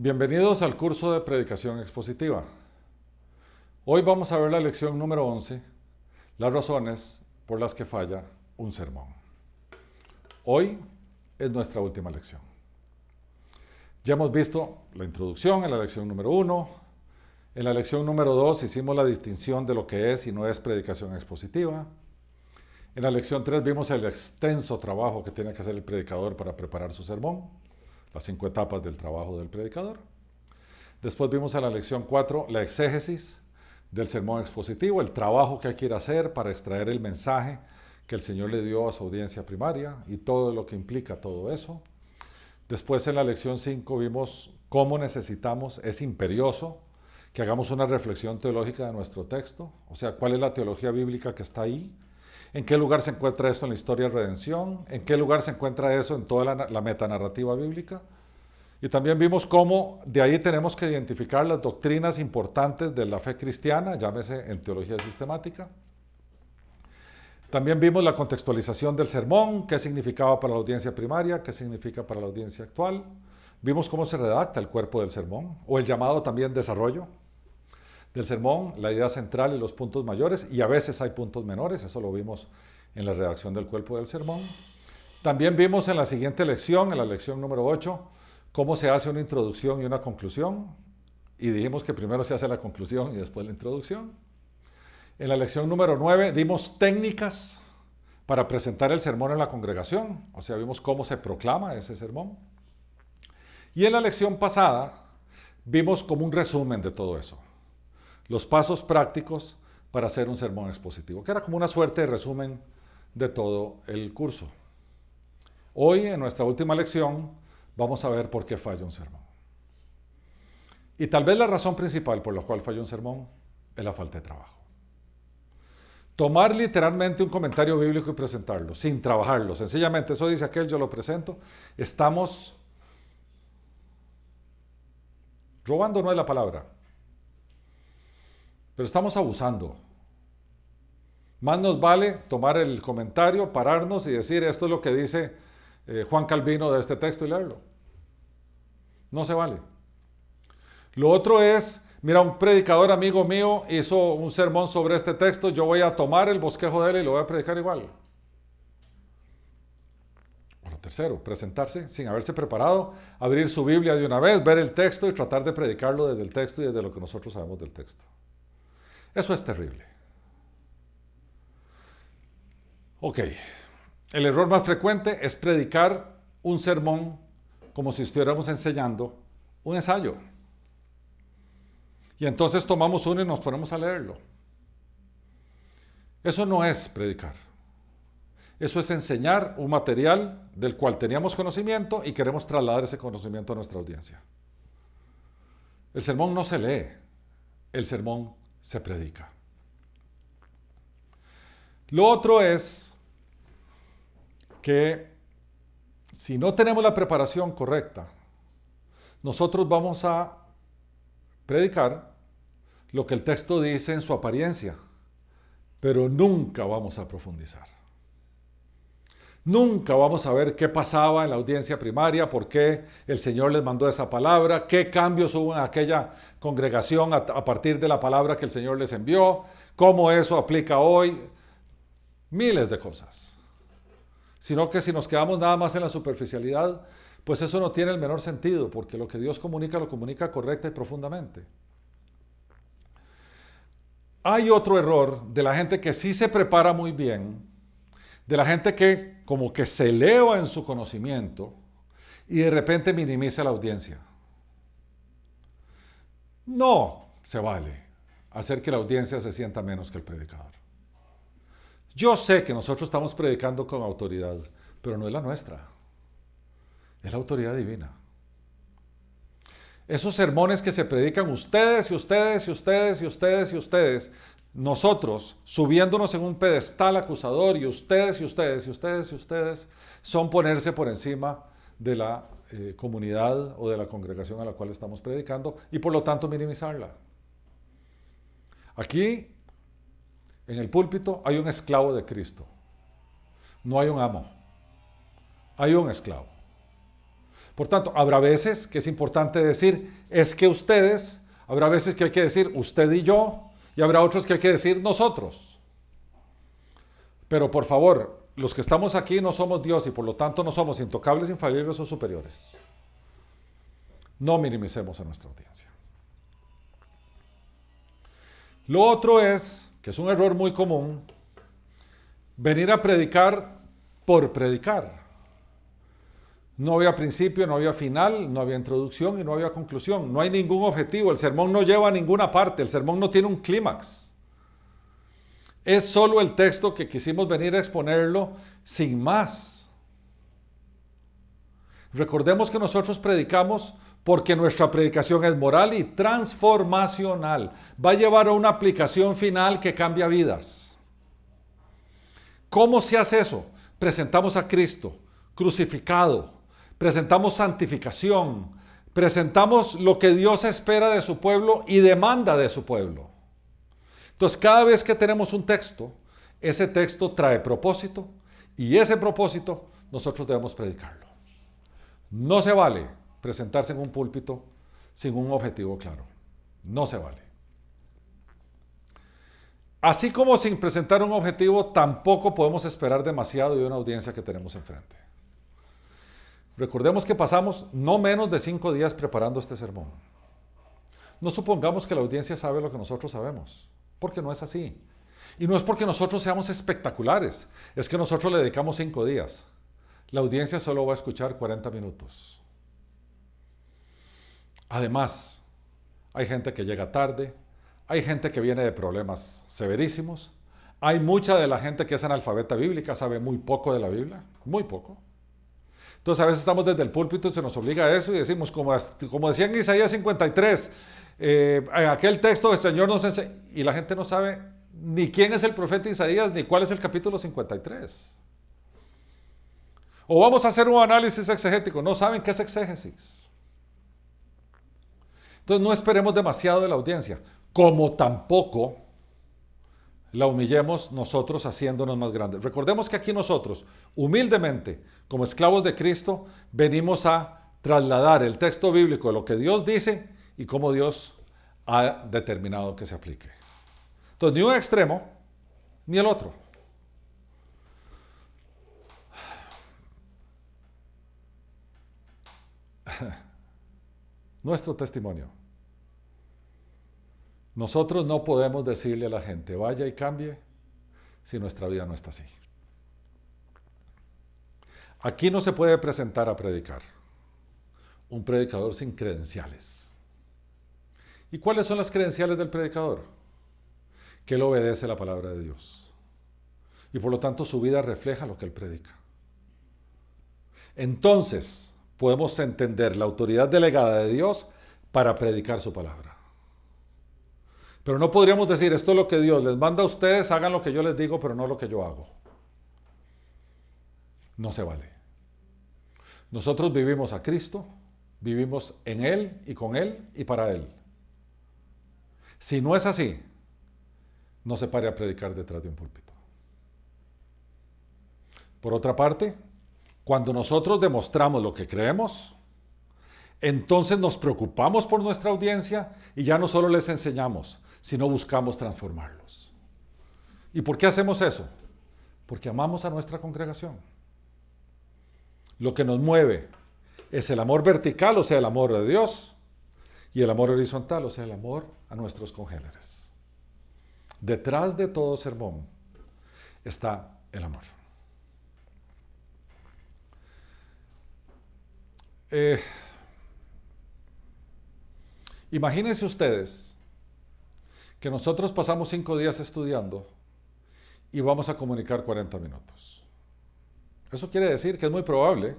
Bienvenidos al curso de Predicación Expositiva. Hoy vamos a ver la lección número 11, las razones por las que falla un sermón. Hoy es nuestra última lección. Ya hemos visto la introducción en la lección número 1. En la lección número 2 hicimos la distinción de lo que es y no es predicación expositiva. En la lección 3 vimos el extenso trabajo que tiene que hacer el predicador para preparar su sermón, las 5 etapas del trabajo del predicador. Después vimos en la lección 4 la exégesis del sermón expositivo, el trabajo que hay que ir a hacer para extraer el mensaje que el Señor le dio a su audiencia primaria y todo lo que implica todo eso. Después en la lección 5 vimos cómo necesitamos, es imperioso, que hagamos una reflexión teológica de nuestro texto, o sea, cuál es la teología bíblica que está ahí, en qué lugar se encuentra esto en la historia de redención, en qué lugar se encuentra eso en toda la metanarrativa bíblica. Y también vimos cómo de ahí tenemos que identificar las doctrinas importantes de la fe cristiana, llámese en teología sistemática. También vimos la contextualización del sermón, qué significaba para la audiencia primaria, qué significa para la audiencia actual. Vimos cómo se redacta el cuerpo del sermón, o el llamado también desarrollo del sermón, la idea central y los puntos mayores, y a veces hay puntos menores, eso lo vimos en la redacción del cuerpo del sermón. También vimos en la siguiente lección, en la lección número 8, cómo se hace una introducción y una conclusión, y dijimos que primero se hace la conclusión y después la introducción. En la lección número 9 dimos técnicas para presentar el sermón en la congregación, o sea, vimos cómo se proclama ese sermón. Y en la lección pasada vimos como un resumen de todo eso, los pasos prácticos para hacer un sermón expositivo, que era como una suerte de resumen de todo el curso. Hoy, en nuestra última lección, vamos a ver por qué falla un sermón. Y tal vez la razón principal por la cual falla un sermón es la falta de trabajo. Tomar literalmente un comentario bíblico y presentarlo, sin trabajarlo, sencillamente, eso dice aquel, yo lo presento, estamos robando, no es la palabra, pero estamos abusando. Más nos vale tomar el comentario, pararnos y decir, esto es lo que dice Juan Calvino de este texto y leerlo. No se vale. Lo otro es, mira, un predicador amigo mío hizo un sermón sobre este texto, yo voy a tomar el bosquejo de él y lo voy a predicar igual. Bueno, tercero, presentarse sin haberse preparado, abrir su Biblia de una vez, ver el texto y tratar de predicarlo desde el texto y desde lo que nosotros sabemos del texto. Eso es terrible. Ok, el error más frecuente es predicar un sermón como si estuviéramos enseñando un ensayo. Y entonces tomamos uno y nos ponemos a leerlo. Eso no es predicar. Eso es enseñar un material del cual teníamos conocimiento y queremos trasladar ese conocimiento a nuestra audiencia. El sermón no se lee, el sermón se predica. Lo otro es que si no tenemos la preparación correcta, nosotros vamos a predicar lo que el texto dice en su apariencia, pero nunca vamos a profundizar. Nunca vamos a ver qué pasaba en la audiencia primaria, por qué el Señor les mandó esa palabra, qué cambios hubo en aquella congregación a partir de la palabra que el Señor les envió, cómo eso aplica hoy, miles de cosas. Sino que si nos quedamos nada más en la superficialidad, pues eso no tiene el menor sentido, porque lo que Dios comunica, lo comunica correcta y profundamente. Hay otro error de la gente que sí se prepara muy bien, de la gente que como que se eleva en su conocimiento y de repente minimiza la audiencia. No se vale hacer que la audiencia se sienta menos que el predicador. Yo sé que nosotros estamos predicando con autoridad, pero no es la nuestra. Es la autoridad divina. Esos sermones que se predican ustedes y ustedes y ustedes y ustedes y ustedes, nosotros subiéndonos en un pedestal acusador y ustedes y ustedes y ustedes y ustedes, son ponerse por encima de la comunidad o de la congregación a la cual estamos predicando y por lo tanto minimizarla. Aquí, en el púlpito, hay un esclavo de Cristo. No hay un amo. Hay un esclavo. Por tanto, habrá veces que es importante decir, es que ustedes, habrá veces que hay que decir usted y yo, y habrá otros que hay que decir nosotros. Pero por favor, los que estamos aquí no somos Dios y por lo tanto no somos intocables, infalibles o superiores. No minimicemos a nuestra audiencia. Lo otro es, que es un error muy común, venir a predicar por predicar. No había principio, no había final, no había introducción y no había conclusión. No hay ningún objetivo, el sermón no lleva a ninguna parte, el sermón no tiene un clímax. Es solo el texto que quisimos venir a exponerlo sin más. Recordemos que nosotros predicamos porque nuestra predicación es moral y transformacional. Va a llevar a una aplicación final que cambia vidas. ¿Cómo se hace eso? Presentamos a Cristo crucificado, presentamos santificación, presentamos lo que Dios espera de su pueblo y demanda de su pueblo. Entonces, cada vez que tenemos un texto, ese texto trae propósito y ese propósito nosotros debemos predicarlo. No se vale presentarse en un púlpito sin un objetivo claro. No se vale. Así como sin presentar un objetivo, tampoco podemos esperar demasiado de una audiencia que tenemos enfrente. Recordemos que pasamos no menos de 5 días preparando este sermón. No supongamos que la audiencia sabe lo que nosotros sabemos, porque no es así. Y no es porque nosotros seamos espectaculares, es que nosotros le dedicamos 5 días. La audiencia solo va a escuchar 40 minutos. Además, hay gente que llega tarde, hay gente que viene de problemas severísimos, hay mucha de la gente que es analfabeta bíblica, sabe muy poco de la Biblia, muy poco. Entonces a veces estamos desde el púlpito y se nos obliga a eso y decimos, como decía en Isaías 53, en aquel texto el Señor nos enseña, y la gente no sabe ni quién es el profeta Isaías, ni cuál es el capítulo 53. O vamos a hacer un análisis exegético, no saben qué es exégesis. Entonces no esperemos demasiado de la audiencia, como tampoco la humillemos nosotros haciéndonos más grandes. Recordemos que aquí nosotros, humildemente, como esclavos de Cristo, venimos a trasladar el texto bíblico de lo que Dios dice y cómo Dios ha determinado que se aplique. Entonces, ni un extremo, ni el otro. Nuestro testimonio. Nosotros no podemos decirle a la gente, vaya y cambie, si nuestra vida no está así. Aquí no se puede presentar a predicar un predicador sin credenciales. ¿Y cuáles son las credenciales del predicador? Que él obedece la palabra de Dios. Y por lo tanto su vida refleja lo que él predica. Entonces podemos entender la autoridad delegada de Dios para predicar su palabra. Pero no podríamos decir, esto es lo que Dios les manda a ustedes, hagan lo que yo les digo, pero no lo que yo hago. No se vale. Nosotros vivimos a Cristo, vivimos en Él y con Él y para Él. Si no es así, no se pare a predicar detrás de un púlpito. Por otra parte, cuando nosotros demostramos lo que creemos, entonces nos preocupamos por nuestra audiencia y ya no solo les enseñamos, sino buscamos transformarlos. ¿Y por qué hacemos eso? Porque amamos a nuestra congregación. Lo que nos mueve es el amor vertical, o sea, el amor de Dios, y el amor horizontal, o sea, el amor a nuestros congéneres. Detrás de todo sermón está el amor. Imagínense ustedes que nosotros pasamos 5 días estudiando y vamos a comunicar 40 minutos. Eso quiere decir que es muy probable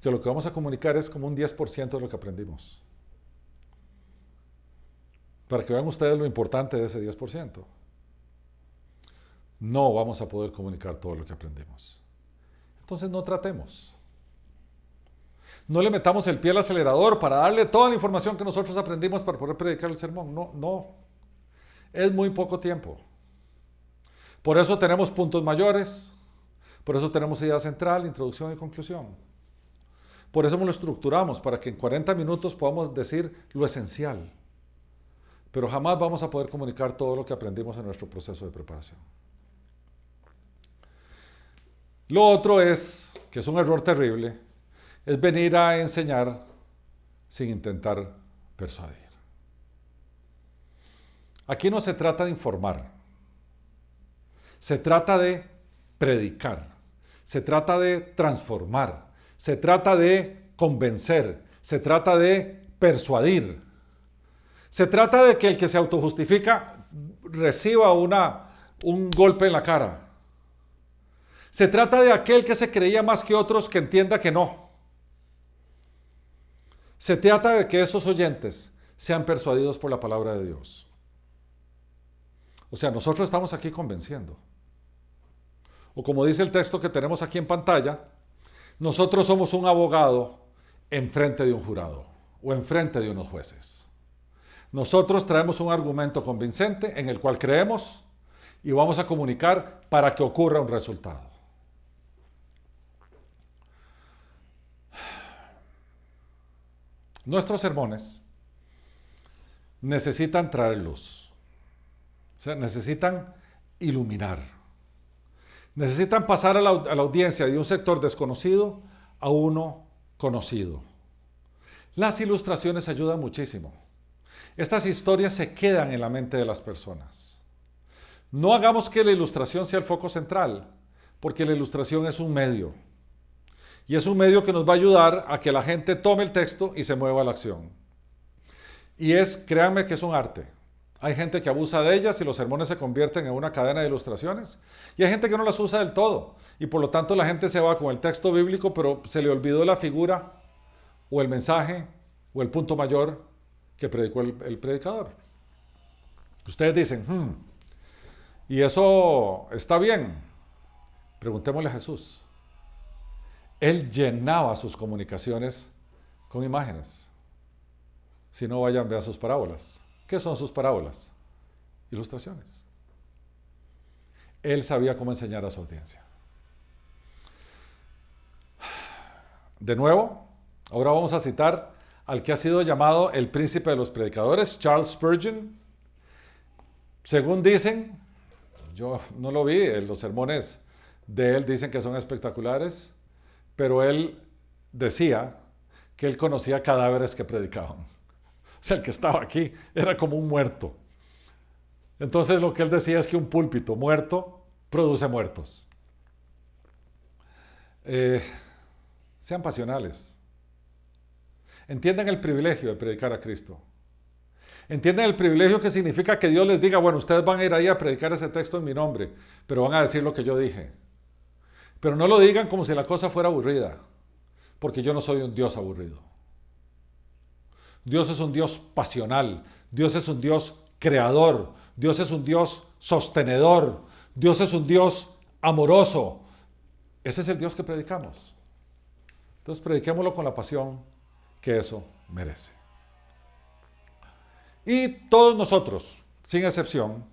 que lo que vamos a comunicar es como un 10% de lo que aprendimos. Para que vean ustedes lo importante de ese 10%. No vamos a poder comunicar todo lo que aprendimos. Entonces no tratemos. No le metamos el pie al acelerador para darle toda la información que nosotros aprendimos para poder predicar el sermón. No. Es muy poco tiempo. Por eso tenemos puntos mayores. Por eso tenemos idea central, introducción y conclusión. Por eso lo estructuramos, para que en 40 minutos podamos decir lo esencial. Pero jamás vamos a poder comunicar todo lo que aprendimos en nuestro proceso de preparación. Lo otro es, que es un error terrible, es venir a enseñar sin intentar persuadir. Aquí no se trata de informar, se trata de predicar, se trata de transformar, se trata de convencer, se trata de persuadir. Se trata de que el que se autojustifica reciba un golpe en la cara. Se trata de aquel que se creía más que otros que entienda que no. Se trata de que esos oyentes sean persuadidos por la palabra de Dios. O sea, nosotros estamos aquí convenciendo. O como dice el texto que tenemos aquí en pantalla, nosotros somos un abogado enfrente de un jurado o enfrente de unos jueces. Nosotros traemos un argumento convincente en el cual creemos y vamos a comunicar para que ocurra un resultado. Nuestros sermones necesitan traer luz, o sea, necesitan iluminar, necesitan pasar a la audiencia de un sector desconocido a uno conocido. Las ilustraciones ayudan muchísimo. Estas historias se quedan en la mente de las personas. No hagamos que la ilustración sea el foco central, porque la ilustración es un medio. Y es un medio que nos va a ayudar a que la gente tome el texto y se mueva a la acción. Y créanme que es un arte. Hay gente que abusa de ellas y los sermones se convierten en una cadena de ilustraciones. Y hay gente que no las usa del todo. Y por lo tanto la gente se va con el texto bíblico, pero se le olvidó la figura o el mensaje o el punto mayor que predicó el predicador. Ustedes dicen, ¿y eso está bien? Preguntémosle a Jesús. Él llenaba sus comunicaciones con imágenes. Si no, vayan, vean sus parábolas. ¿Qué son sus parábolas? Ilustraciones. Él sabía cómo enseñar a su audiencia. De nuevo, ahora vamos a citar al que ha sido llamado el príncipe de los predicadores, Charles Spurgeon. Según dicen, yo no lo vi, los sermones de él dicen que son espectaculares, pero él decía que él conocía cadáveres que predicaban. O sea, el que estaba aquí era como un muerto. Entonces lo que él decía es que un púlpito muerto produce muertos. Sean pasionales. Entiendan el privilegio de predicar a Cristo. Entiendan el privilegio que significa que Dios les diga, bueno, ustedes van a ir ahí a predicar ese texto en mi nombre, pero van a decir lo que yo dije. Pero no lo digan como si la cosa fuera aburrida, porque yo no soy un Dios aburrido. Dios es un Dios pasional, Dios es un Dios creador, Dios es un Dios sostenedor, Dios es un Dios amoroso. Ese es el Dios que predicamos. Entonces prediquémoslo con la pasión que eso merece. Y todos nosotros, sin excepción,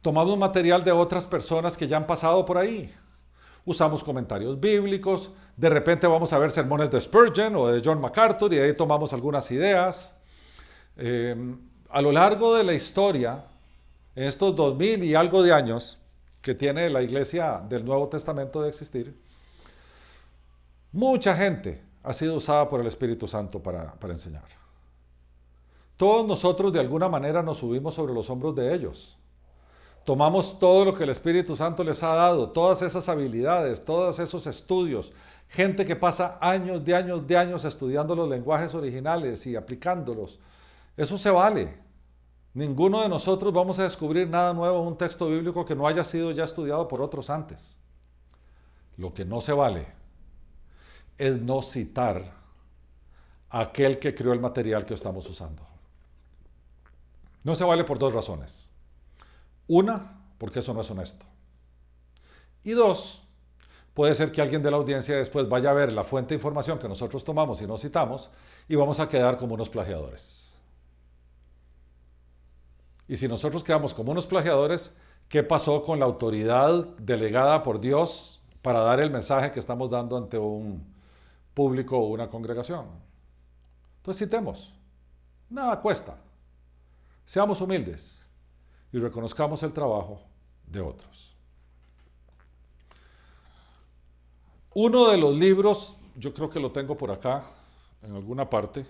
tomamos material de otras personas que ya han pasado por ahí. Usamos comentarios bíblicos, de repente vamos a ver sermones de Spurgeon o de John MacArthur y de ahí tomamos algunas ideas. A lo largo de la historia, en estos 2000 y algo de años que tiene la iglesia del Nuevo Testamento de existir, mucha gente ha sido usada por el Espíritu Santo para enseñar. Todos nosotros de alguna manera nos subimos sobre los hombros de ellos. Tomamos todo lo que el Espíritu Santo les ha dado, todas esas habilidades, todos esos estudios, gente que pasa años de años estudiando los lenguajes originales y aplicándolos. Eso se vale. Ninguno de nosotros vamos a descubrir nada nuevo en un texto bíblico que no haya sido ya estudiado por otros antes. Lo que no se vale es no citar a aquel que creó el material que estamos usando. No se vale por dos razones. Una, porque eso no es honesto. Y dos, puede ser que alguien de la audiencia después vaya a ver la fuente de información que nosotros tomamos y no citamos y vamos a quedar como unos plagiadores. Y si nosotros quedamos como unos plagiadores, ¿qué pasó con la autoridad delegada por Dios para dar el mensaje que estamos dando ante un público o una congregación. Entonces citemos. Nada cuesta. Seamos humildes y reconozcamos el trabajo de otros. Uno de los libros, yo creo que lo tengo por acá, en alguna parte.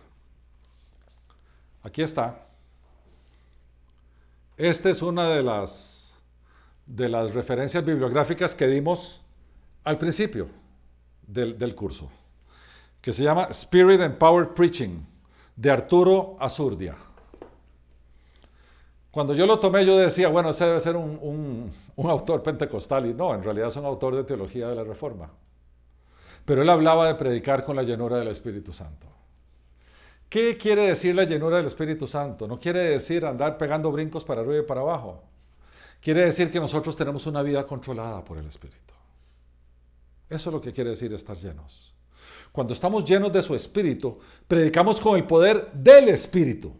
Aquí está. Esta es una de las referencias bibliográficas que dimos al principio del curso, que se llama Spirit Empowered Preaching, de Arturo Azurdia. Cuando yo lo tomé, yo decía, bueno, ese debe ser un autor pentecostal, y no, en realidad es un autor de teología de la Reforma. Pero él hablaba de predicar con la llenura del Espíritu Santo. ¿Qué quiere decir la llenura del Espíritu Santo? No quiere decir andar pegando brincos para arriba y para abajo. Quiere decir que nosotros tenemos una vida controlada por el Espíritu. Eso es lo que quiere decir estar llenos. Cuando estamos llenos de su Espíritu, predicamos con el poder del Espíritu.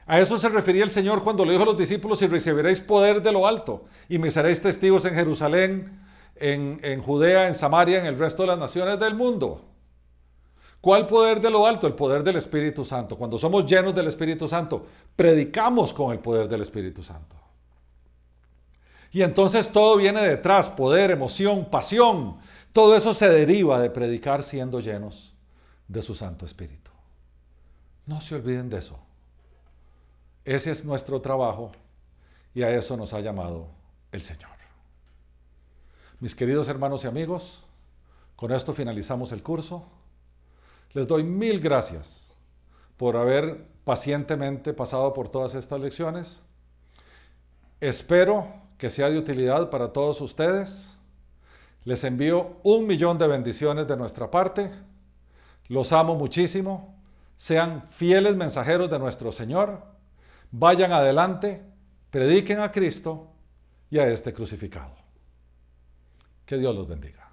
A eso se refería el Señor cuando le dijo a los discípulos: y recibiréis poder de lo alto, y me seréis testigos en Jerusalén, en Judea, en Samaria, en el resto de las naciones del mundo. ¿Cuál poder de lo alto? El poder del Espíritu Santo. Cuando somos llenos del Espíritu Santo, predicamos con el poder del Espíritu Santo. Y entonces todo viene detrás: poder, emoción, pasión. Todo eso se deriva de predicar siendo llenos de su Santo Espíritu. No se olviden de eso. Ese es nuestro trabajo y a eso nos ha llamado el Señor. Mis queridos hermanos y amigos, con esto finalizamos el curso. Les doy 1000 gracias por haber pacientemente pasado por todas estas lecciones. Espero que sea de utilidad para todos ustedes. Les envío 1.000.000 de bendiciones de nuestra parte. Los amo muchísimo. Sean fieles mensajeros de nuestro Señor. Vayan adelante, prediquen a Cristo y a este crucificado. Que Dios los bendiga.